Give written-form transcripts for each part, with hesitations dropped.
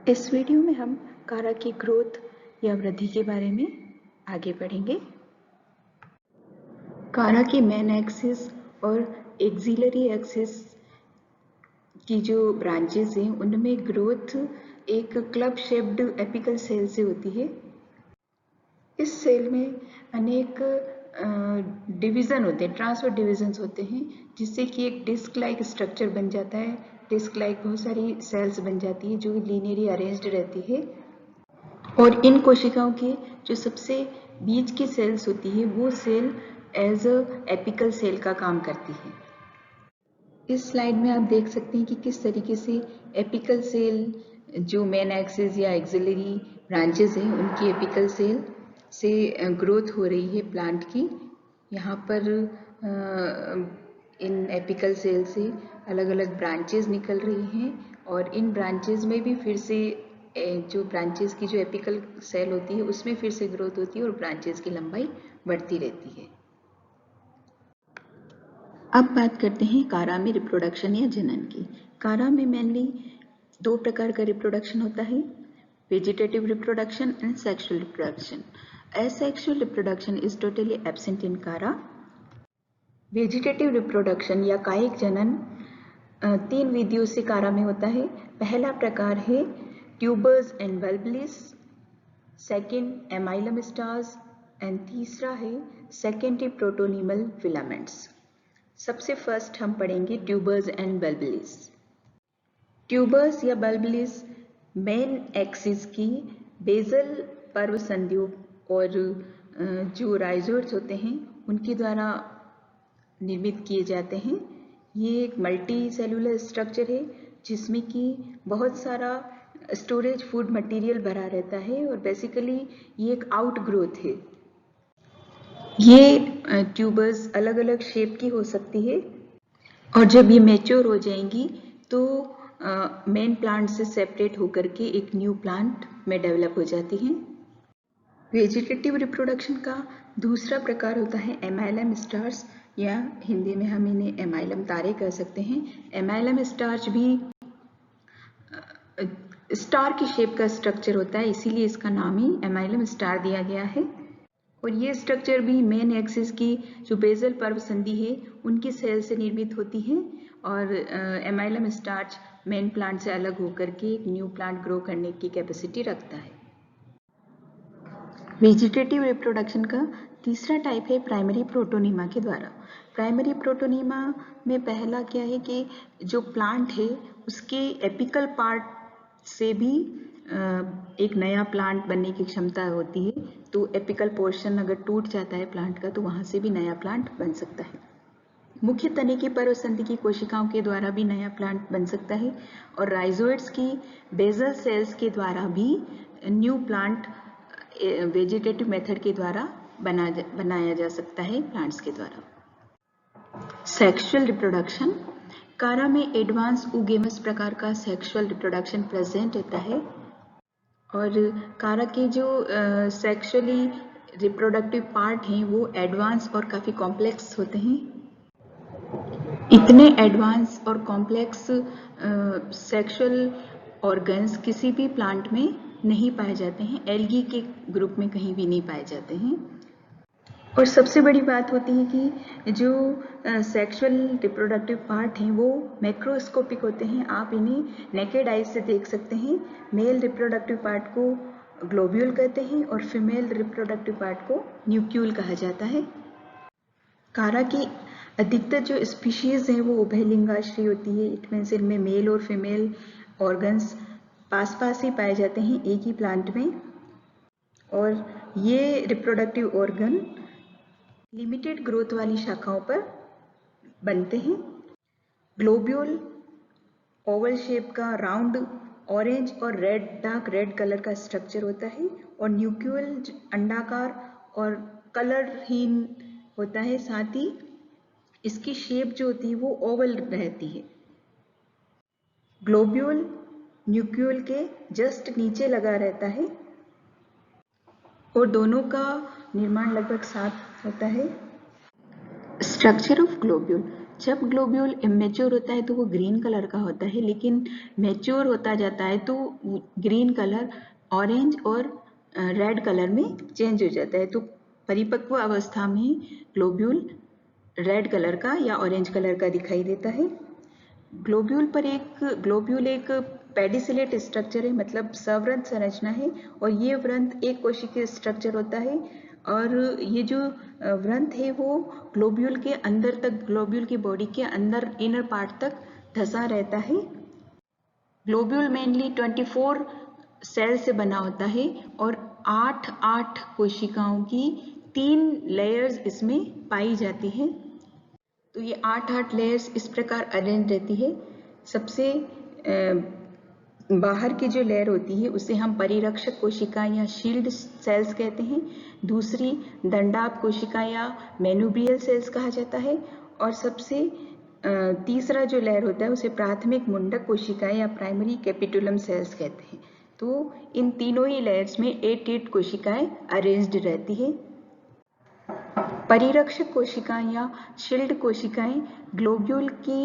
इस वीडियो में हम कारा की ग्रोथ या वृद्धि के बारे में आगे बढ़ेंगे। कारा की मेन एक्सिस और एक्सिलरी एक्सिस की जो ब्रांचेस हैं उनमें ग्रोथ एक क्लब शेप्ड एपिकल सेल से होती है। इस सेल में अनेक डिवीज़न होते हैं, ट्रांसफर डिवीजन्स होते हैं, जिससे कि एक डिस्क लाइक स्ट्रक्चर बन जाता है। डिस्क लाइक बहुत सारी सेल्स बन जाती है जो लीनियरली अरेंज्ड रहती है, और इन कोशिकाओं के जो सबसे बीच की सेल्स होती है वो cell as a apical cell का काम करती है। इस स्लाइड में आप देख सकते हैं कि किस तरीके से एपिकल सेल जो मेन एक्सिस या एक्सिलरी ब्रांचेस हैं उनकी एपिकल सेल से ग्रोथ हो रही है प्लांट की। यहाँ पर इन एपिकल सेल से अलग अलग ब्रांचेस निकल रही हैं, और इन ब्रांचेस में भी फिर से जो ब्रांचेस की जो एपिकल सेल होती है उसमें फिर से ग्रोथ होती है और ब्रांचेस की लंबाई बढ़ती रहती है। अब बात करते हैं कारा में रिप्रोडक्शन या जनन की। कारा में मेनली दो प्रकार का रिप्रोडक्शन होता है, vegetative reproduction and sexual reproduction. Asexual reproduction is totally absent in Chara. Vegetative reproduction या कायिक जनन तीन विधियों से कारा में होता है। पहला प्रकार है tubers and bulbils, second amylum stars and तीसरा है सेकेंडरी प्रोटोनीमल फिलामेंट्स। सबसे फर्स्ट हम पढ़ेंगे ट्यूबर्स एंड बल्बलिस। ट्यूबर्स या बल्बलिस मेन एक्सिस की बेसल पर्व संधियों और जो राइजोइड्स होते हैं उनके द्वारा निर्मित किए जाते हैं। ये एक मल्टी सेलुलर स्ट्रक्चर है जिसमें कि बहुत सारा स्टोरेज फूड मटेरियल भरा रहता है, और बेसिकली ये एक आउट ग्रोथ है। ये ट्यूबर्स अलग अलग शेप की हो सकती है, और जब ये मैच्योर हो जाएंगी तो मेन प्लांट से सेपरेट होकर के एक न्यू प्लांट में डेवलप हो जाती हैं। वेजिटेटिव रिप्रोडक्शन का दूसरा प्रकार होता है एमाइलम स्टार्च, या हिंदी में हम इन्हें एमाइलम तारे कह सकते हैं। एमाइलम स्टार्च भी स्टार की शेप का स्ट्रक्चर होता है, इसीलिए इसका नाम ही एमाइलम स्टार दिया गया है। और ये स्ट्रक्चर भी मेन एक्सिस की जो बेसल पर्व संधि है उनकी सेल से निर्मित होती है, और एमाइलम स्टार्च मेन प्लांट से अलग होकर के एक न्यू प्लांट ग्रो करने की कैपेसिटी रखता है। वेजिटेटिव रिप्रोडक्शन का तीसरा टाइप है प्राइमरी प्रोटोनीमा के द्वारा। प्राइमरी प्रोटोनीमा में पहला क्या है कि जो प्लांट है उसके एपिकल पार्ट से भी एक नया प्लांट बनने की क्षमता होती है। तो एपिकल पोर्शन अगर टूट जाता है प्लांट का तो वहाँ से भी नया प्लांट बन सकता है। मुख्य तने की पर्व संधि की कोशिकाओं के द्वारा भी नया प्लांट बन सकता है, और राइजोइड्स की बेसल सेल्स के द्वारा भी न्यू प्लांट वेजिटेटिव मेथड के द्वारा बनाया जा सकता है प्लांट्स के द्वारा। Sexual reproduction. कारा में एडवांस ऊगेमस प्रकार का सेक्सुअल रिप्रोडक्शन प्रेजेंट होता है, और कारा के जो सेक्सुअली रिप्रोडक्टिव पार्ट हैं वो एडवांस और काफ़ी कॉम्प्लेक्स होते हैं। इतने एडवांस और कॉम्प्लेक्स सेक्सुअल ऑर्गन्स किसी भी प्लांट में नहीं पाए जाते हैं, एल्गी के ग्रुप में कहीं भी नहीं पाए जाते हैं। और सबसे बड़ी बात होती है कि जो सेक्सुअल रिप्रोडक्टिव पार्ट हैं वो मैक्रोस्कोपिक होते हैं, आप इन्हें नेकेड आइज से देख सकते हैं। मेल रिप्रोडक्टिव पार्ट को ग्लोब्यूल कहते हैं और फीमेल रिप्रोडक्टिव पार्ट को न्यूक्यूल कहा जाता है। कारा की अधिकतर जो स्पीशीज हैं वो उभयलिंगाश्रयी होती है। इट मीन्स इनमें मेल और फीमेल ऑर्गन्स पास पास ही पाए जाते हैं एक ही प्लांट में, और ये रिप्रोडक्टिव ऑर्गन लिमिटेड ग्रोथ वाली शाखाओं पर बनते हैं। ग्लोब्यूल ओवल शेप का राउंड ऑरेंज और रेड डार्क रेड कलर का स्ट्रक्चर होता है, और न्यूक्यूल अंडाकार और कलरहीन होता है। साथ ही इसकी शेप जो होती है वो ओवल रहती है। ग्लोब्यूल न्यूक्यूल के जस्ट नीचे लगा रहता है, और दोनों का निर्माण लगभग साथ होता है। Structure of globule. जब ग्लोब्यूल इमेच्योर होता है तो वो ग्रीन कलर का होता है, लेकिन मैच्योर होता जाता है तो ग्रीन कलर ऑरेंज और रेड कलर में चेंज हो जाता है। तो परिपक्व अवस्था में ग्लोब्यूल रेड कलर का या ऑरेंज कलर का दिखाई देता है। ग्लोब्यूल एक पेडिसिलेट स्ट्रक्चर है, मतलब सवृंत संरचना है, और ये वृंत एक कोशिकीय स्ट्रक्चर होता है, और ये जो वृंत है वो ग्लोब्यूल के अंदर तक, ग्लोब्यूल की बॉडी के अंदर इनर पार्ट तक धंसा रहता है। ग्लोब्यूल मेनली 24 सेल से बना होता है और 8 कोशिकाओं की 3 लेयर्स इसमें पाई जाती है। तो ये 8 लेयर्स इस प्रकार अरेंज रहती है। सबसे बाहर की जो लेयर होती है उसे हम परिरक्षक कोशिका या शील्ड सेल्स कहते हैं। दूसरी दंडाप कोशिका या मेनुब्रियल सेल्स कहा जाता है, और सबसे तीसरा जो लेयर होता है उसे प्राथमिक मुंडक कोशिकाएं या प्राइमरी कैपिटुलम सेल्स कहते हैं। तो इन तीनों ही लेयर्स में 8 कोशिकाएं अरेंज्ड रहती है। परिरक्षक कोशिकाएं या शील्ड कोशिकाएं ग्लोब्यूल की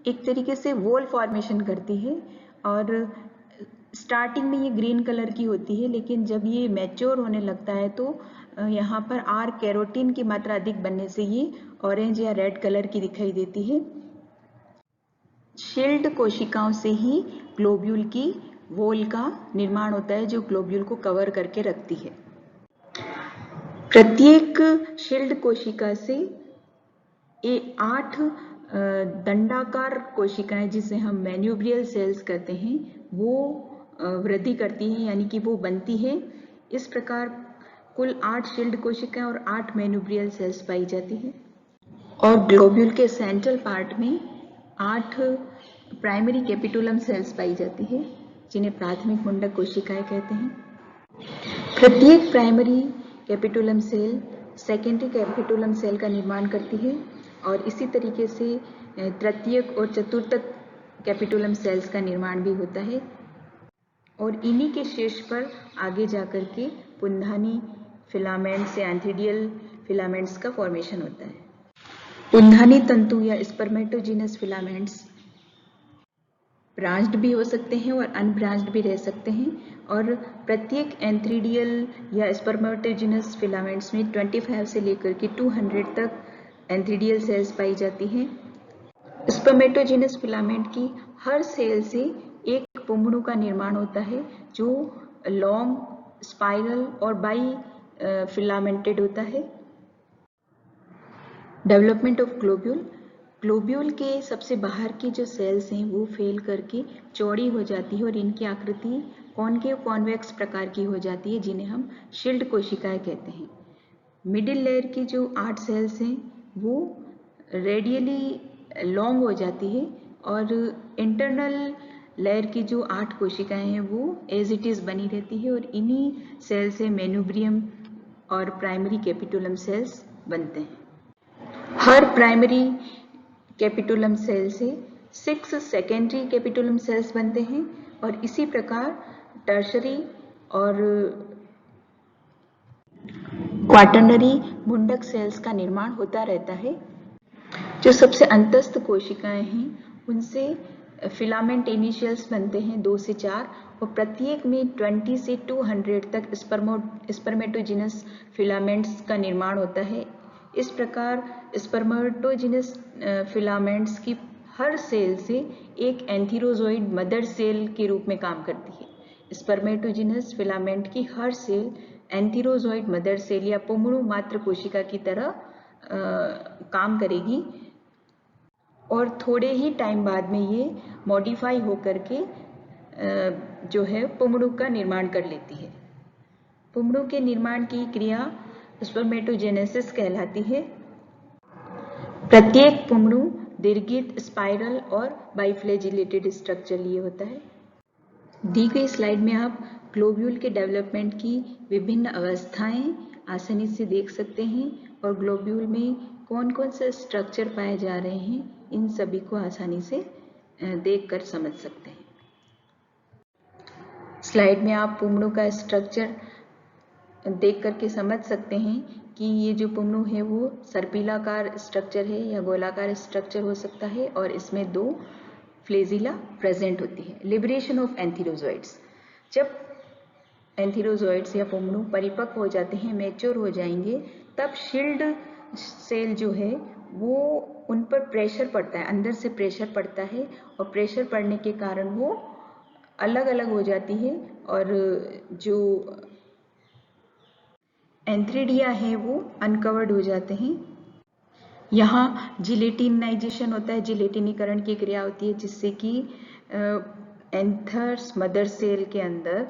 एक तरीके से वॉल फॉर्मेशन करती है, और स्टार्टिंग में ये ग्रीन कलर की होती है, लेकिन जब ये मैच्योर होने लगता है तो यहाँ पर आर कैरोटीन की मात्रा अधिक बनने से ये ऑरेंज या रेड कलर की दिखाई देती है। शील्ड कोशिकाओं से ही ग्लोब्यूल की वॉल का निर्माण होता है, जो ग्लोब्यूल को कवर करके रखती है। प्रत्येक शील्ड कोशिका से 8 दंडाकार कोशिकाएं, जिसे हम मैन्यूब्रियल सेल्स कहते हैं, वो वृद्धि करती हैं, यानी कि वो बनती है। इस प्रकार कुल 8 शील्ड कोशिकाएं और 8 मैन्यूब्रियल सेल्स पाई जाती हैं। और ग्लोब्यूल के सेंट्रल पार्ट में 8 प्राइमरी कैपिटुलम सेल्स पाई जाती है, जिन्हें प्राथमिक मुंडक कोशिकाएं कहते हैं। प्रत्येक primary capitulum cell secondary capitulum cell का निर्माण करती है, और इसी तरीके से तृतीयक और चतुर्थक कैपिटुलम सेल्स का निर्माण भी होता है, और इन्हीं के शीर्ष पर आगे जाकर के पुंधानी फिलामेंट्स या एंथ्रीडियल फिलामेंट्स का फॉर्मेशन होता है। पुंधानी तंतु या स्पर्मेटोजिनस फिलामेंट्स ब्रांच्ड भी हो सकते हैं और अनब्रांच्ड भी रह सकते हैं, और प्रत्येक एंथ्रीडियल या स्पर्मेटोजिनस फिलामेंट्स में 25 से लेकर के 200 तक एंथ्रीडियल सेल्स पाई जाती हैं। स्पर्मेटोजिनस फिलामेंट की हर सेल से एक पुंगड़ू का निर्माण होता है, जो लॉन्ग, स्पाइरल और बाई फिलामेंटेड होता है। Development of globule. ग्लोब्यूल के सबसे बाहर की जो सेल्स हैं वो फेल करके चौड़ी हो जाती है, और इनकी आकृति कॉनकेव कॉन्वेक्स प्रकार की हो जाती है, जिन्हें हम शील्ड कोशिकाएं कहते हैं। मिडिल लेयर की जो 8 सेल्स हैं वो रेडियली लॉन्ग हो जाती है, और इंटरनल लेयर की जो 8 कोशिकाएं हैं वो एज इट इज बनी रहती है, और इन्हीं सेल से मेनुब्रियम और प्राइमरी कैपिटुलम सेल्स बनते हैं। हर प्राइमरी कैपिटुलम सेल से 6 सेकेंडरी कैपिटुलम सेल्स बनते हैं, और इसी प्रकार टर्शरी और क्वाटर्नरी मुंडक सेल्स का निर्माण होता रहता है। जो सबसे अंतस्थ कोशिकाएं हैं उनसे फिलामेंट इनिशियल्स बनते हैं 2 से 4, और प्रत्येक में 20 से 200 तक स्पर्मेटोजिनस फिलामेंट्स का निर्माण होता है। इस प्रकार स्पर्मेटोजिनस फिलामेंट्स की हर सेल से एक एंथीरोजोइड मदर सेल के रूप में काम करती है। स्पर्मेटोजिनस फिलामेंट की हर सेल एंथीरोजोइड मदर सेल या पुंगड़ू मात्र कोशिका की तरह काम करेगी, और थोड़े ही टाइम बाद में ये मॉडिफाई होकर के जो है पुंगड़ू का निर्माण कर लेती है। पुंगड़ू के निर्माण की क्रिया स्पर्मेटोजेनेसिस कहलाती है। प्रत्येक पुंगड़ू दीर्घित, स्पाइरल और बाइफ्लैजिलेटेड स्ट्रक्चर लिए होता है। दी गई स्लाइड में आप ग्लोब्यूल के डेवलपमेंट की विभिन्न अवस्थाएं आसानी से देख सकते हैं, और ग्लोब्यूल में कौन कौन से स्ट्रक्चर पाए जा रहे हैं इन सभी को आसानी से देखकर समझ सकते हैं। स्लाइड में आप पुंगड़ू का स्ट्रक्चर देख करके समझ सकते हैं कि ये जो पुमनु है वो सर्पिलाकार स्ट्रक्चर है या गोलाकार स्ट्रक्चर हो सकता है और इसमें 2 फ्लेजिला प्रेजेंट होती है। लिबरेशन ऑफ एंथीरोजोइड्स, जब एंथीरोजोइड्स या पुमनु परिपक्व हो जाते हैं, मैच्योर हो जाएंगे, तब शील्ड सेल जो है वो उन पर प्रेशर पड़ता है, अंदर से प्रेशर पड़ता है और प्रेशर पड़ने के कारण वो अलग अलग हो जाती है और जो एंथ्रीडिया है वो अनकवर्ड हो जाते हैं। यहाँ जिलेटिनाइजेशन होता है, जिलेटिनीकरण की क्रिया होती है जिससे कि एंथर्स मदर सेल के अंदर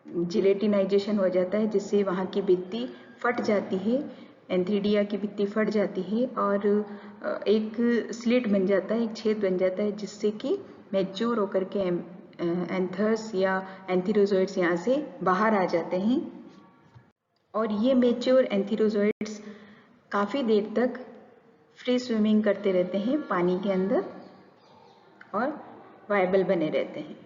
जिलेटिनाइजेशन हो जाता है, जिससे वहाँ की भित्ति फट जाती है, एंथ्रीडिया की भित्ति फट जाती है और एक स्लिट बन जाता है, एक छेद बन जाता है, जिससे कि मैच्योर होकर के एंथर्स या एंथीरोजोइड्स यहाँ से बाहर आ जाते हैं और ये मैच्योर एंथीरोजोइड्स काफ़ी देर तक फ्री स्विमिंग करते रहते हैं पानी के अंदर और वायबल बने रहते हैं।